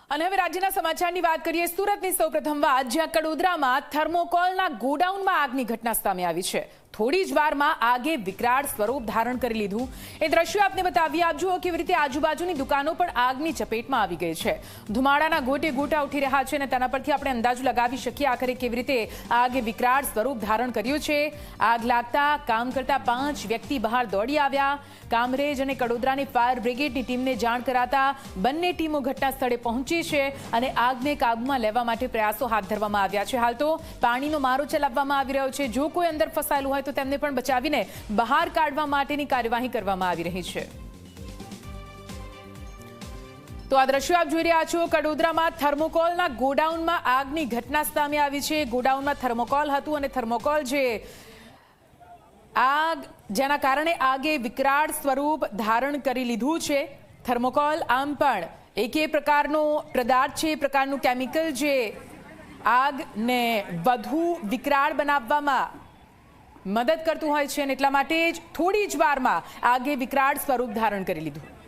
અને હવે રાજ્યના સમાચારની વાત કરીએ સુરતની સૌપ્રથમ વાત જ્યાં કડોદરામાં થર્મોકોલના ગોડાઉનમાં આગની ઘટના સામે આવી છે। થોડી જ વારમાં આગે વિકરાળ સ્વરૂપ ધારણ કરી લીધું। એ દ્રશ્યો આપને બતાવીએ। આપ જુઓ કેવી રીતે આજુબાજુની દુકાનો પણ આગની ચપેટમાં આવી ગઈ છે। ધુમાડાના ગોટે ગોટા ઉઠી રહ્યા છે અને તેના પરથી આપણે અંદાજો લગાવી શકીએ આખરે કેવી રીતે આગે વિકરાળ સ્વરૂપ ધારણ કર્યું છે। આગ લાગતા કામ કરતા 5 વ્યક્તિ બહાર દોડી આવ્યા। કામરેજ અને કડોદરાની ફાયર બ્રિગેડની ટીમને જાણ કરાતા બંને ટીમો ઘટના સ્થળે પહોંચી છે અને આગને કાબૂમાં લેવા માટે પ્રયાસો હાથ ધરવામાં આવ્યા છે। હાલ તો પાણીનો મારો ચલાવવામાં આવી રહ્યો છે। જો કોઈ અંદર ફસાયેલું હોય તો તેમને પણ બચાવીને બહાર કાઢવા માટેની કાર્યવાહી કરવામાં આવી રહી છે। તો આ દ્રશ્યો આપ જોઈ રહ્યા છો। કડોદરામાં થર્મોકોલના ગોડાઉનમાં આગની ઘટના સામે આવી છે। ગોડાઉનમાં થર્મોકોલ હતું અને થર્મોકોલ આગ જેના કારણે આગે વિકરાળ સ્વરૂપ ધારણ કરી લીધું છે। થર્મોકોલ આમ પણ એક પ્રકારનો પદાર્થ છે, પ્રકારનું કેમિકલ જે આગને વધુ વિકરાળ બનાવવામાં મદદ કરતું હોય છે અને એટલા માટે જ થોડી જ વારમાં આગે વિકરાળ સ્વરૂપ ધારણ કરી લીધું।